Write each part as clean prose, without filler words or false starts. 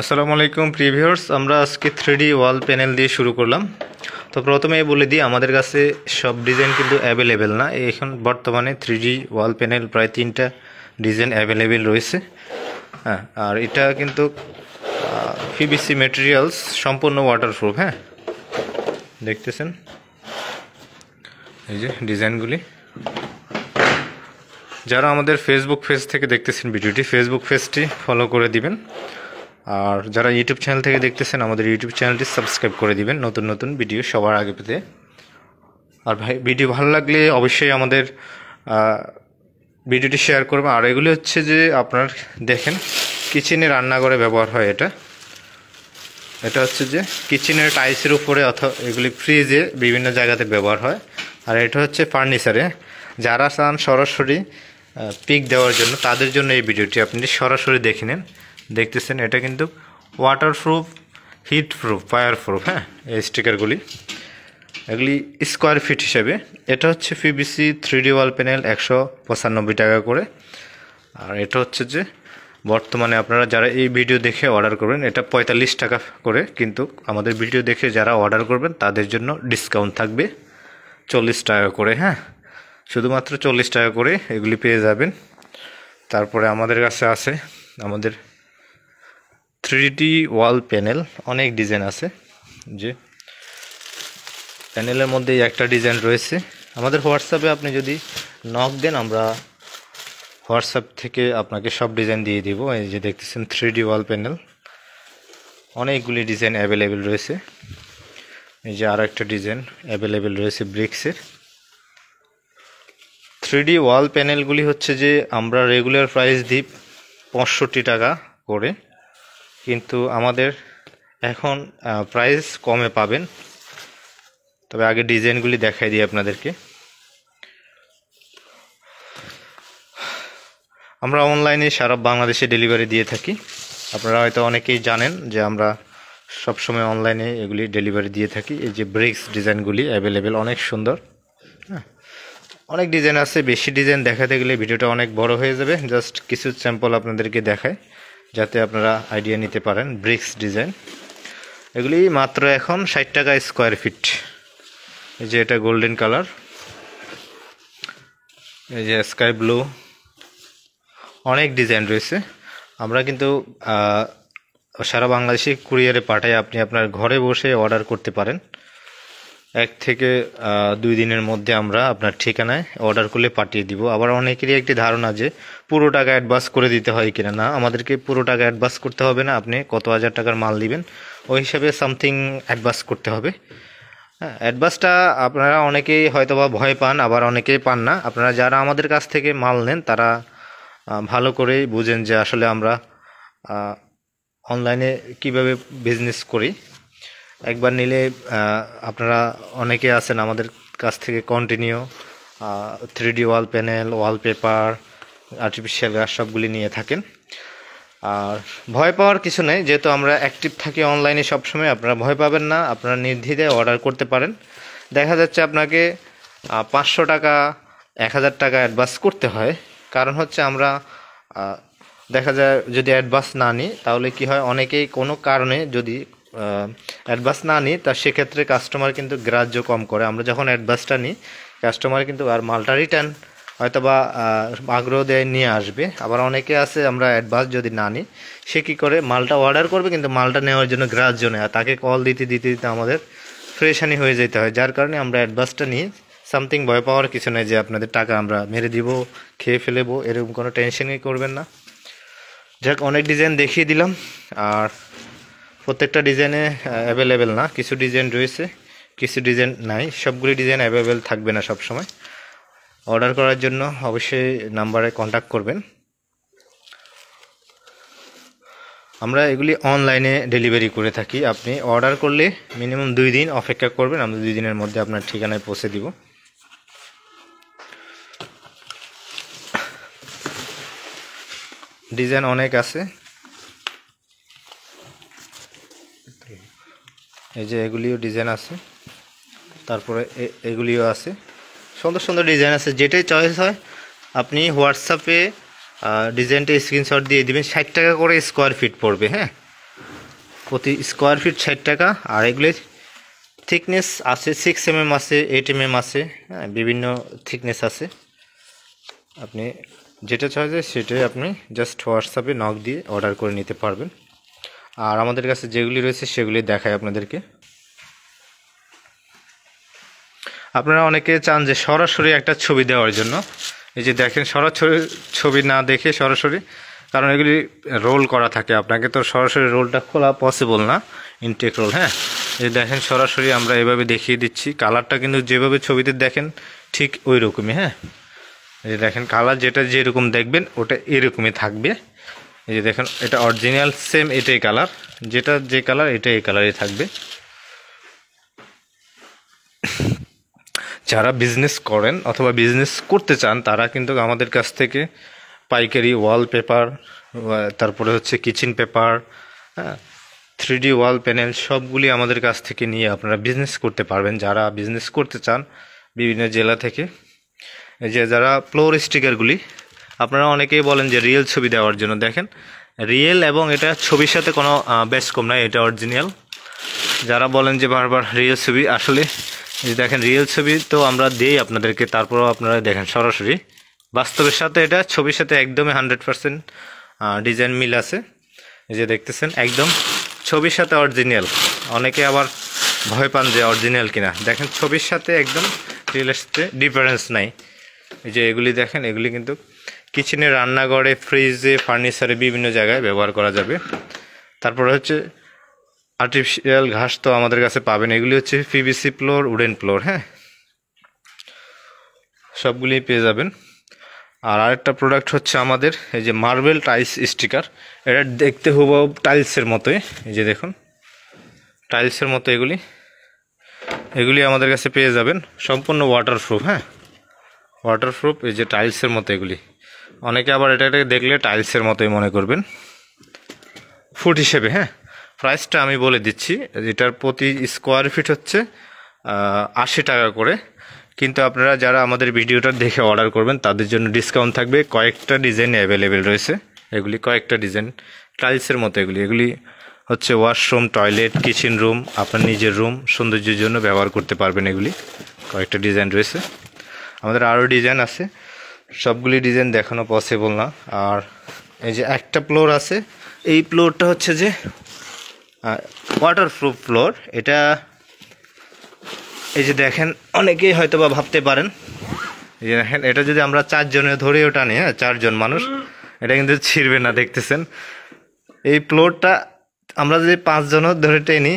আসসালামু আলাইকুম প্রিভিউয়ার্স, আমরা আজকে 3D ওয়াল প্যানেল দিয়ে শুরু করলাম। তো প্রথমে বলে দিই, আমাদের কাছে সব ডিজাইন কিন্তু অ্যাভেলেবেল না। এখন বর্তমানে 3D ওয়াল প্যানেল প্রায় 3টা ডিজাইন অ্যাভেলেবেল রয়েছে। হ্যাঁ, আর এটা কিন্তু পিভিসি ম্যাটেরিয়ালস, সম্পূর্ণ ওয়াটারপ্রুফ। হ্যাঁ, দেখতেছেন এই যে ডিজাইনগুলি। যারা আমাদের ফেসবুক পেজ থেকে দেখতেছেন ভিডিওটি, ফেসবুক পেজটি ফলো করে দিবেন। আর যারা ইউটিউব চ্যানেল থেকে দেখতেছেন, আমাদের ইউটিউব চ্যানেলটি সাবস্ক্রাইব করে দিবেন নতুন নতুন ভিডিও সবার আগে পেতে। আর ভাই, ভিডিও ভালো লাগলে অবশ্যই আমাদের ভিডিওটি শেয়ার করবেন। আর এগুলি হচ্ছে যে আপনার দেখেন, কিচেনে রান্নাঘরে ব্যবহার হয়। এটা হচ্ছে যে কিচেনের টাইলসের উপরে, অথবা এগুলি ফ্রিজে বিভিন্ন জায়গাতে ব্যবহার হয়। আর এটা হচ্ছে ফার্নিচারে। যারা চান সরাসরি পিক দেওয়ার জন্য, তাদের জন্য এই ভিডিওটি আপনি সরাসরি দেখে নেন। দেখতেছেন এটা কিন্তু waterproof, heat proof, fire proof. হ্যাঁ, এই স্টিকারগুলি এগুলি স্কোয়ার ফিট হিসেবে। এটা হচ্ছে পিভিসি 3D ওয়াল প্যানেল 195 টাকা করে। আর এটা হচ্ছে যে বর্তমানে আপনারা যারা এই ভিডিও দেখে অর্ডার করবেন, এটা 45 টাকা করে। কিন্তু আমাদের ভিডিও দেখে যারা অর্ডার করবেন তাদের জন্য ডিসকাউন্ট থাকবে 40 টাকা করে। হ্যাঁ, শুধুমাত্র 40 টাকা করে এগুলি পেয়ে যাবেন। তারপরে আমাদের কাছে আছে আমাদের 3D ওয়াল প্যানেল, অনেক ডিজাইন আছে। যে প্যানেলের মধ্যেই একটা ডিজাইন রয়েছে। আমাদের হোয়াটসঅ্যাপে আপনি যদি নক দেন, আমরা হোয়াটসঅ্যাপ থেকে আপনাকে সব ডিজাইন দিয়ে দিব। এই যে দেখতেছেন 3D ওয়াল প্যানেল, অনেকগুলি ডিজাইন অ্যাভেলেবেল রয়েছে। এই যে আরও একটা ডিজাইন অ্যাভেলেবেল রয়েছে ব্রিক্সের। 3D ওয়াল প্যানেলগুলি হচ্ছে যে আমরা রেগুলার প্রাইস দিই 65 টাকা করে, কিন্তু আমাদের এখন প্রাইস কমে পাবেন। তবে আগে ডিজাইনগুলি দেখাই দিই আপনাদেরকে। আমরা অনলাইনে সারা বাংলাদেশে ডেলিভারি দিয়ে থাকি। আপনারা হয়তো অনেকেই জানেন যে আমরা সবসময় অনলাইনে এগুলি ডেলিভারি দিয়ে থাকি। এই যে ব্রিক্স ডিজাইনগুলি অ্যাভেলেবেল, অনেক সুন্দর। হ্যাঁ, অনেক ডিজাইন আছে। বেশি ডিজাইন দেখাতে গেলে ভিডিওটা অনেক বড় হয়ে যাবে। জাস্ট কিছু স্যাম্পল আপনাদেরকে দেখায় যাতে আপনারা আইডিয়া নিতে পারেন। ব্রিক্স ডিজাইন এগুলি মাত্র এখন 60 টাকা স্কোয়ার ফিট। এই যে এটা গোল্ডেন কালার, এই যে স্কাই ব্লু, অনেক ডিজাইন রয়েছে। আমরা কিন্তু সারা বাংলাদেশে কুরিয়ারে পাঠাই। আপনি আপনার ঘরে বসে অর্ডার করতে পারেন। 1 থেকে 2 দিনের মধ্যে আমরা আপনার ঠিকানায় অর্ডার করলে পাঠিয়ে দিব। আবার অনেকেরই একটি ধারণা যে পুরো টাকা অ্যাডভান্স করে দিতে হয় কিনা। না, আমাদেরকে পুরো টাকা অ্যাডভান্স করতে হবে না। আপনি কত হাজার টাকার মাল দিবেন, ওই হিসাবে সামথিং অ্যাডভান্স করতে হবে। হ্যাঁ, অ্যাডভান্সটা আপনারা অনেকেই হয়তো বা ভয় পান, আবার অনেকেই পান না। আপনারা যারা আমাদের কাছ থেকে মাল নেন, তারা ভালো করেই বুঝেন যে আসলে আমরা অনলাইনে কিভাবে বিজনেস করি। একবার নিলে আপনারা অনেকে আছেন আমাদের কাছ থেকে continue 3D wall panel, wallpaper, artificial grass সবগুলি নিয়ে থাকেন। আর ভয় পাওয়ার কিছু নেই, যেহেতু আমরা অ্যাক্টিভ থাকি অনলাইনে সবসময়। আপনারা ভয় পাবেন না, আপনারা নির্দ্বিধায় অর্ডার করতে পারেন। দেখা যাচ্ছে আপনাকে 500 টাকা, 1000 টাকা অ্যাডভান্স করতে হয়। কারণ হচ্ছে আমরা দেখা যায় যদি অ্যাডভান্স না নিই, তাহলে কি হয়, অনেকেই কোনো কারণে যদি অ্যাডভান্স না নিই, তা সেক্ষেত্রে কাস্টমার কিন্তু গ্রাহ্য কম করে। আমরা যখন অ্যাডভান্সটা নিই, কাস্টমার কিন্তু আর মালটা রিটার্ন হয়তো বা আগ্রহ দেয় নিয়ে আসবে। আবার অনেকে আছে আমরা অ্যাডভান্স যদি না নিই, সে কী করে, মালটা অর্ডার করবে কিন্তু মালটা নেওয়ার জন্য গ্রাহ্য নেই। আর তাকে কল দিতে দিতে দিতে আমাদের ফ্রেশানি হয়ে যেতে হয়। যার কারণে আমরা অ্যাডভান্সটা নিই। সামথিং ভয় পাওয়ার কিছু নেই যে আপনাদের টাকা আমরা মেরে দিব, খেয়ে ফেলেবো, এরকম কোনো টেনশনই করবেন না। যাক, অনেক ডিজাইন দেখিয়ে দিলাম। আর প্রত্যেকটা ডিজাইনে অ্যাভেলেবেল না, কিছু ডিজাইন রয়েছে, কিছু ডিজাইন নাই। সবগুলি ডিজাইন অ্যাভেলেবেল থাকবে না সব সময়। অর্ডার করার জন্য অবশ্যই নাম্বারে কন্ট্যাক্ট করবেন। আমরা এগুলি অনলাইনে ডেলিভারি করে থাকি। আপনি অর্ডার করলে মিনিমাম 2 দিন অপেক্ষা করবেন, আমরা 2 দিনের মধ্যে আপনার ঠিকানায় পৌঁছে দিব। ডিজাইন অনেক আছে। এই যে এগুলিও ডিজাইন আছে, তারপরে এগুলিও আছে। সুন্দর সুন্দর ডিজাইন আছে। যেটাই চয়েস হয় আপনি হোয়াটসঅ্যাপে ডিজাইনটা স্ক্রিনশট দিয়ে দিবেন। 60 টাকা করে স্কোয়ার ফিট পড়বে। হ্যাঁ, প্রতি স্কোয়ার ফিট 60 টাকা। আর এগুলি থিকনেস আছে 6 mm আছে, 8 mm আছে, হ্যাঁ বিভিন্ন থিকনেস আছে। আপনি যেটা চাই যায় সেটাই আপনি জাস্ট হোয়াটসঅ্যাপে নক দিয়ে অর্ডার করে নিতে পারবেন। আর আমাদের কাছে যেগুলি রয়েছে সেগুলি দেখাই আপনাদেরকে। আপনারা অনেকে চান যে সরাসরি একটা ছবি দেওয়ার জন্য, এই যে দেখেন সরাসরি ছবি না দেখে সরাসরি, কারণ এগুলি রোল করা থাকে, আপনাকে তো সরাসরি রোলটা খোলা পসিবল না, ইনটেক রোল। হ্যাঁ, এই দেখেন সরাসরি আমরা এভাবে দেখিয়ে দিচ্ছি, কালারটা কিন্তু যেভাবে ছবিতে দেখেন ঠিক ওই রকমই। হ্যাঁ, এই যে দেখেন কালার যেটা যেরকম দেখবেন ওটা এরকমই থাকবে। এই যে দেখেন এটা অরিজিনাল সেম এটাই কালার, যেটা যে কালার এটা এই কালারই থাকবে। যারা বিজনেস করেন অথবা বিজনেস করতে চান তারা কিন্তু আমাদের কাছ থেকে পাইকারি ওয়ালপেপার, তারপরে হচ্ছে কিচেন পেপার, হ্যাঁ 3D ওয়াল প্যানেল সবগুলি আমাদের কাছ থেকে নিয়ে আপনারা বিজনেস করতে পারবেন। যারা বিজনেস করতে চান বিভিন্ন জেলা থেকে, এই যে যারা ফ্লোর স্টিকারগুলি, আপনারা অনেকেই বলেন যে রিয়েল ছবি দেওয়ার জন্য, দেখেন রিয়েল এবং এটা ছবির সাথে কোনো বেশ কম নাই, এটা অরিজিনাল। যারা বলেন যে বারবার রিয়েল ছবি, আসলে এই দেখেন রিয়েল ছবি তো আমরা দিই আপনাদেরকে, তারপরেও আপনারা দেখেন সরাসরি বাস্তবের সাথে এটা ছবির সাথে একদমই 100% ডিজাইন মিল আছে। এই যে দেখতেছেন একদম ছবির সাথে অরিজিনাল। অনেকে আবার ভয় পান যে অরিজিনাল কিনা, দেখেন ছবির সাথে একদম রিয়েলের সাথে ডিফারেন্স নাই। এই যে এগুলি দেখেন, এগুলি কিন্তু কিচেনে, রান্নাঘরে, ফ্রিজে, ফার্নিচারে বিভিন্ন জায়গায় ব্যবহার করা যাবে। তারপরে হচ্ছে আর্টিফিশিয়াল ঘাস তো আমাদের কাছে পাবেন, এগুলি হচ্ছে পিভিসি ফ্লোর, উডেন ফ্লোর, হ্যাঁ সবগুলি পেয়ে যাবেন। আর আরেকটা প্রোডাক্ট হচ্ছে আমাদের এই যে মার্বেল টাইলস স্টিকার, এটা দেখতে হুবহু টাইলসের মতোই। এই যে দেখুন টাইলসের মতো এগুলি আমাদের কাছে পেয়ে যাবেন, সম্পূর্ণ ওয়াটারপ্রুফ। হ্যাঁ ওয়াটারপ্রুফ, এই যে টাইলসের মতো এগুলি। অনেকে আবার এটাকে দেখলে টাইলসের মতোই মনে করবেন ফুট হিসেবে। হ্যাঁ প্রাইসটা আমি বলে দিচ্ছি, এটার প্রতি স্কোয়ার ফিট হচ্ছে 80 টাকা করে। কিন্তু আপনারা যারা আমাদের ভিডিওটা দেখে অর্ডার করবেন তাদের জন্য ডিসকাউন্ট থাকবে, কয়েকটা ডিজাইন অ্যাভেলেবেল রয়েছে। এগুলি কয়েকটা ডিজাইন টাইলসের মতো, এগুলি হচ্ছে ওয়াশরুম, টয়লেট, কিচেন রুম, আপনার নিজের রুম সৌন্দর্যের জন্য ব্যবহার করতে পারবেন। এগুলি কয়েকটা ডিজাইন রয়েছে, আমাদের আরও ডিজাইন আছে, সবগুলি ডিজাইন দেখানো পসিবল না। আর এই যে একটা ফ্লোর আছে, এই ফ্লোরটা হচ্ছে যে ওয়াটারপ্রুফ ফ্লোর। এটা এই যে দেখেন অনেকেই হয়তো বা ভাবতে পারেন, এই যে দেখেন এটা যদি আমরা 4 জনে ধরেও টানি, হ্যাঁ 4 জন মানুষ, এটা কিন্তু ছিঁড়বে না। দেখতেছেন এই ফ্লোরটা আমরা যদি 5 জনও ধরে টেনি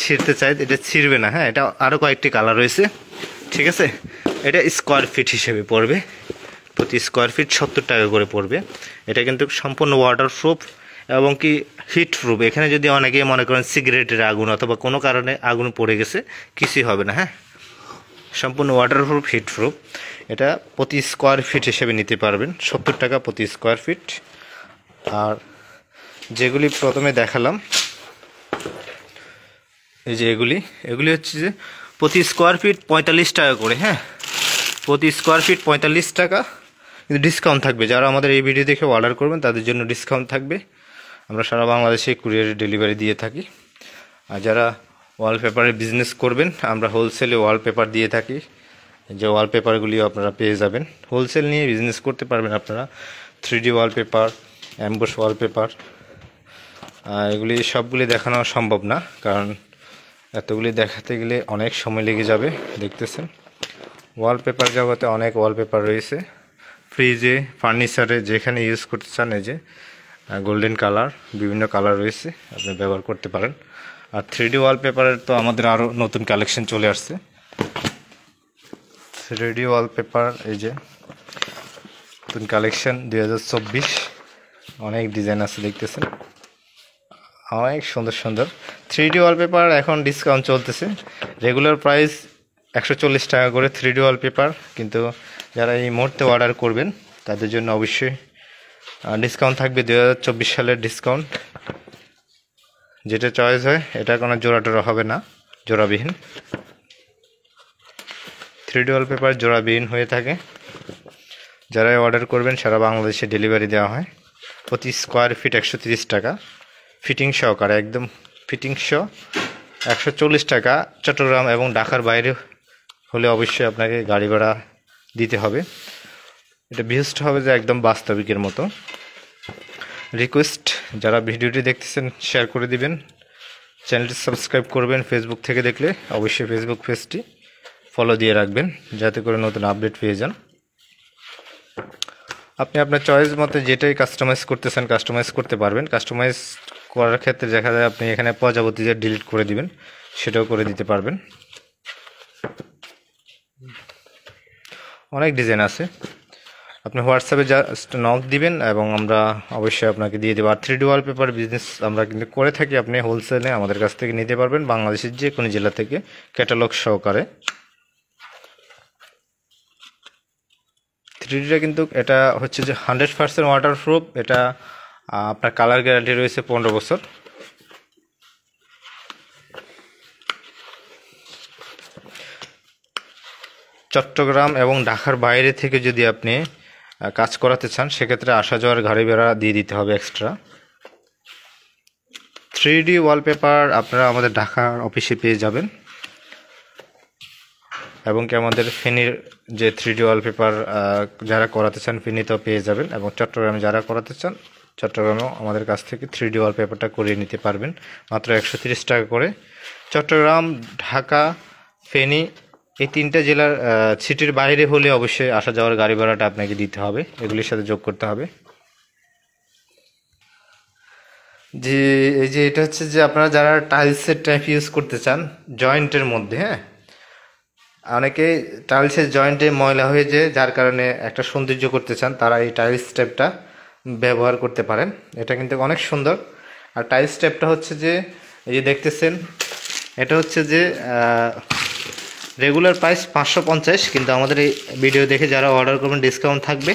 ছিঁড়তে চাই, এটা ছিঁড়বে না। হ্যাঁ এটা আরও কয়েকটি কালার রয়েছে, ঠিক আছে। এটা স্কোয়ার ফিট হিসেবে পড়বে, প্রতি স্কোয়ার ফিট 70 টাকা করে পড়বে। এটা কিন্তু সম্পূর্ণ ওয়াটারপ্রুফ এবং কি হিট প্রুফ। এখানে যদি অনেকেই মনে করেন সিগারেটের আগুন অথবা কোনো কারণে আগুন পড়ে গেছে, কিছুই হবে না। হ্যাঁ সম্পূর্ণ ওয়াটারপ্রুফ, হিট প্রুফ। এটা প্রতি স্কোয়ার ফিট হিসেবে নিতে পারবেন 70 টাকা প্রতি স্কোয়ার ফিট। আর যেগুলি প্রথমে দেখালাম, এই যে এগুলি হচ্ছে যে প্রতি স্কোয়ার ফিট 45 টাকা করে। হ্যাঁ প্রতি স্কোয়ার ফিট 45 টাকা, কিন্তু ডিসকাউন্ট থাকবে। যারা আমাদের এই ভিডিও দেখে অর্ডার করবেন তাদের জন্য ডিসকাউন্ট থাকবে। আমরা সারা বাংলাদেশে কুরিয়ারে ডেলিভারি দিয়ে থাকি। আর যারা ওয়ালপেপারের বিজনেস করবেন, আমরা হোলসেলে ওয়ালপেপার দিয়ে থাকি, যে ওয়ালপেপারগুলিও আপনারা পেয়ে যাবেন। হোলসেল নিয়ে বিজনেস করতে পারবেন আপনারা। 3D ওয়ালপেপার, অ্যাম্বুশ ওয়ালপেপার, এগুলি সবগুলি দেখানো সম্ভব না, কারণ এতগুলি দেখাতে গেলে অনেক সময় লেগে যাবে। দেখতেছেন ওয়ালপেপার জগতে অনেক ওয়ালপেপার রয়েছে, ফ্রিজে, ফার্নিচারে যেখানে ইউজ করতে চান। এই যে গোল্ডেন কালার, বিভিন্ন কালার রয়েছে, আপনি ব্যবহার করতে পারেন। আর 3D ওয়ালপেপারের তো আমাদের আরও নতুন কালেকশন চলে আসছে। 3D ওয়ালপেপার এই যে নতুন কালেকশন 2024, অনেক ডিজাইন আছে, দেখতেছেন অনেক সুন্দর সুন্দর 3D ওয়ালপেপার। এখন ডিসকাউন্ট চলতেছে, রেগুলার প্রাইস 140 টাকা করে 3D ওয়ালপেপার। কিন্তু যারা এই মুহূর্তে অর্ডার করবেন তাদের জন্য অবশ্যই ডিসকাউন্ট থাকবে, 2024 সালের ডিসকাউন্ট। যেটা চয়েস হয়, এটা কোনো জোড়া টোড়া হবে না, জোড়াবিহীন। 3D ওয়ালপেপার জোড়াবিহীন হয়ে থাকে। যারা অর্ডার করবেন সারা বাংলাদেশে ডেলিভারি দেওয়া হয়। প্রতি স্কোয়ার ফিট 130 টাকা, ফিটিং সহকারে, একদম ফিটিং সহ 140 টাকা। চট্টগ্রাম এবং ঢাকার বাইরে হলে অবশ্যই আপনাকে গাড়ি ভাড়া দিতে হবে। এটা বেস্ট হবে যে একদম বাস্তবিকের মতো। রিকোয়েস্ট, যারা ভিডিওটি দেখতেছেন শেয়ার করে দিবেন, চ্যানেলটি সাবস্ক্রাইব করবেন। ফেসবুক থেকে দেখলে অবশ্যই ফেসবুক পেজটি ফলো দিয়ে রাখবেন, যাতে করে নতুন আপডেট পেয়ে যান। আপনি আপনার চয়েস মতো যেটাই কাস্টমাইজ করতেছেন কাস্টমাইজ করতে পারবেন। কাস্টমাইজ করার ক্ষেত্রে দেখা যায় আপনি এখানে প্রজাপতি যে ডিলিট করে দিবেন, সেটাও করে দিতে পারবেন। অনেক ডিজাইন আছে, আপনি হোয়াটসঅ্যাপে জাস্ট নক দিবেন এবং আমরা অবশ্যই আপনাকে দিয়ে দেবো। আর 3D ওয়ালপেপার বিজনেস আমরা কিন্তু করে থাকি, আপনি হোলসেলে আমাদের কাছ থেকে নিতে পারবেন বাংলাদেশের যে কোনো জেলা থেকে ক্যাটালগ সহকারে। 3Dটা কিন্তু এটা হচ্ছে যে 100% ওয়াটারপ্রুফ। এটা আপনার কালার গ্যারান্টি রয়েছে 15 বছর। চট্টগ্রাম এবং ঢাকার বাইরে থেকে যদি আপনি কাজ করাতে চান, সেক্ষেত্রে আসা যাওয়ার গাড়ি ভাড়া দিয়ে দিতে হবে এক্সট্রা। 3D ওয়ালপেপার আপনারা আমাদের ঢাকার অফিসে পেয়ে যাবেন, এবং কি আমাদের ফেনীর যে 3D ওয়ালপেপার যারা করাতে চান ফেনীতেও পেয়ে যাবেন, এবং চট্টগ্রামে যারা করাতে চান চট্টগ্রামেও আমাদের কাছ থেকে 3D ওয়ালপেপারটা করিয়ে নিতে পারবেন মাত্র 130 টাকা করে। চট্টগ্রাম, ঢাকা, ফেনী এই 3টা জেলার সিটির বাইরে হলে অবশ্যই আসা যাওয়ার গাড়ি ভাড়াটা আপনাকে দিতে হবে, এগুলির সাথে যোগ করতে হবে। যে এই যে এটা হচ্ছে যে আপনারা যারা টাইলসের টাইপ ইউজ করতে চান জয়েন্টের মধ্যে, হ্যাঁ, অনেকে টাইলসের জয়েন্টে ময়লা হয়ে যায়, যার কারণে একটা সৌন্দর্য করতে চান, তারা এই টাইলস স্টেপটা ব্যবহার করতে পারেন। এটা কিন্তু অনেক সুন্দর। আর টাইলস স্টেপটা হচ্ছে যে এই যে দেখতেছেন, এটা হচ্ছে যে রেগুলার প্রাইস 550, কিন্তু আমাদের এই ভিডিও দেখে যারা অর্ডার করবেন ডিসকাউন্ট থাকবে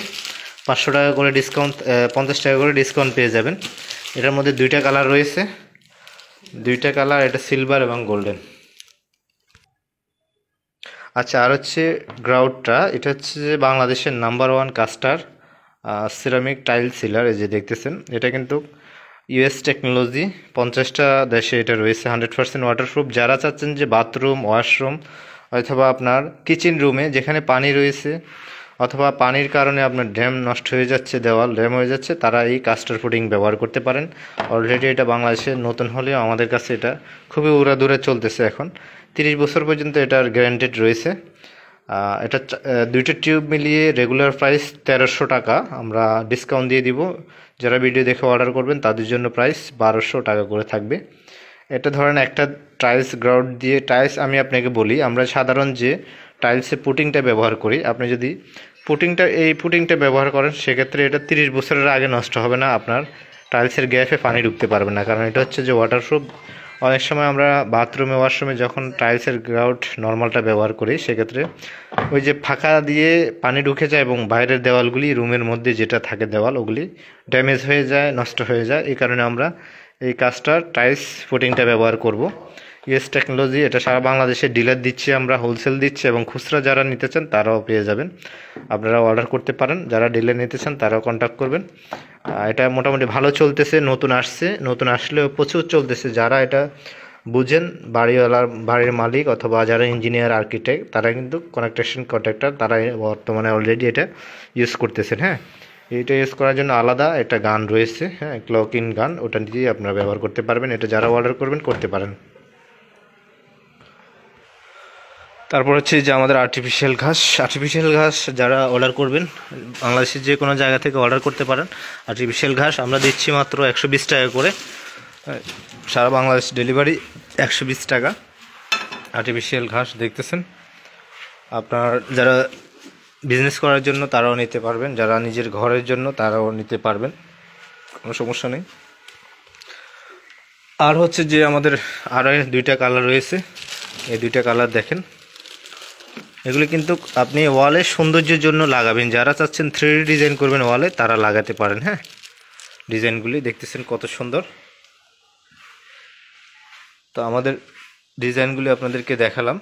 500 টাকা করে ডিসকাউন্ট, 50 টাকা করে ডিসকাউন্ট পেয়ে যাবেন। এটার মধ্যে 2টা কালার রয়েছে, 2টা কালার, এটা সিলভার এবং গোল্ডেন। আচ্ছা, আর হচ্ছে গ্রাউটটা, এটা হচ্ছে যে বাংলাদেশের নাম্বার 1 কাস্টার সিরামিক টাইল সিলার। এই যে দেখতেছেন, এটা কিন্তু ইউএস টেকনোলজি, 50টা দেশে এটা রয়েছে, 100% ওয়াটারপ্রুফ। যারা চাচ্ছেন যে বাথরুম, ওয়াশরুম অথবা আপনার কিচেন রুমে যেখানে পানি রয়েছে অথবা পানির কারণে আপনার ড্যাম নষ্ট হয়ে যাচ্ছে, দেওয়াল ড্যাম হয়ে যাচ্ছে, তারা এই কাস্টার ফুডিং ব্যবহার করতে পারেন। অলরেডি এটা বাংলাদেশে নতুন হলেও আমাদের কাছে এটা খুবই উড়াদুরে চলতেছে এখন। 30 বছর পর্যন্ত এটার গ্যারান্টেড রয়েছে। এটা 2টা টিউব মিলিয়ে রেগুলার প্রাইস 1300 টাকা, আমরা ডিসকাউন্ট দিয়ে দিব। যারা ভিডিও দেখে অর্ডার করবেন তাদের জন্য প্রাইস 1200 টাকা করে থাকবে। এটা ধরেন একটা টাইলস গ্রাউট দিয়ে টাইলস, আমি আপনাকে বলি আমরা সাধারণ যে টাইলসে পুটিংটা ব্যবহার করি, আপনি যদি এই পুটিংটা ব্যবহার করেন সেক্ষেত্রে এটা 30 বছরের আগে নষ্ট হবে না, আপনার টাইলসের গ্যাপে পানি ঢুকতে পারবে না, কারণ এটা হচ্ছে যে ওয়াটারপ্রুফ। অনেক সময় আমরা বাথরুমে, ওয়াশরুমে যখন টাইলসের গ্রাউট নর্মালটা ব্যবহার করি, সেক্ষেত্রে ওই যে ফাঁকা দিয়ে পানি ঢুকে যায় এবং বাইরের দেওয়ালগুলি, রুমের মধ্যে যেটা থাকে দেওয়াল, ওগুলি ড্যামেজ হয়ে যায়, নষ্ট হয়ে যায়। এই কারণে আমরা এই কাজটার টাইলস ফুটিংটা ব্যবহার করব। ইউএস টেকনোলজি, এটা সারা বাংলাদেশে ডিলার দিচ্ছি, আমরা হোলসেল দিচ্ছি, এবং খুচরা যারা নিতে চান তারাও পেয়ে যাবেন, আপনারা অর্ডার করতে পারেন। যারা ডিলার নিতে চান তারাও কন্ট্যাক্ট করবেন। এটা মোটামুটি ভালো চলতেছে, নতুন আসছে, নতুন আসলেও প্রচুর চলতেছে। যারা এটা বুঝেন, বাড়ির মালিক অথবা যারা ইঞ্জিনিয়ার, আর্কিটেক্ট, তারা কিন্তু কনেকশন কন্ট্রাক্টর, তারা বর্তমানে অলরেডি এটা ইউজ করতেছেন। হ্যাঁ, এটা ইউজ করার জন্য আলাদা একটা গান রয়েছে, হ্যাঁ, ক্লক ইন গান, ওটা দিয়ে আপনারা ব্যবহার করতে পারবেন। এটা যারা অর্ডার করবেন করতে পারেন। তারপর হচ্ছে যে আমাদের আর্টিফিশিয়াল ঘাস যারা অর্ডার করবেন বাংলাদেশের যে কোনো জায়গা থেকে অর্ডার করতে পারেন। আর্টিফিশিয়াল ঘাস আমরা দিচ্ছি মাত্র 120 টাকা করে, সারা বাংলাদেশ ডেলিভারি 120 টাকা। আর্টিফিশিয়াল ঘাস দেখতেছেন, আপনার যারা বিজনেস করার জন্য তারাও নিতে পারবেন, যারা নিজের ঘরের জন্য তারাও নিতে পারবেন, কোনো সমস্যা নেই। আর হচ্ছে যে আমাদের আরও 2টা কালার রয়েছে, এই 2টা কালার দেখেন, এগুলি কিন্তু আপনি ওয়ালে সৌন্দর্যের জন্য লাগাবেন। যারা চাচ্ছেন 3D ডিজাইন করবেন ওয়ালে, তারা লাগাতে পারেন। হ্যাঁ, ডিজাইনগুলি দেখতেছেন কত সুন্দর। তো আমাদের ডিজাইনগুলি আপনাদেরকে দেখালাম,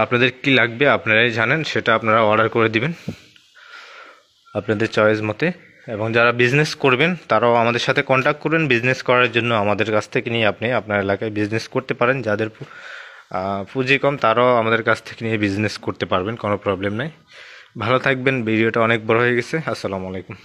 আপনাদের কি লাগবে আপনারাই জানেন, সেটা আপনারা অর্ডার করে দিবেন আপনাদের চয়েস মতে। এবং যারা বিজনেস করবেন তারাও আমাদের সাথে কন্ট্যাক্ট করবেন। বিজনেস করার জন্য আমাদের কাছ থেকে নিয়ে আপনি আপনার এলাকায় বিজনেস করতে পারেন। যাদের পুঁজি কম তারাও আমাদের কাছ থেকে নিয়ে বিজনেস করতে পারবেন, কোনো প্রবলেম নেই। ভালো থাকবেন। ভিডিওটা অনেক বড় হয়ে গেছে। আসসালামু আলাইকুম।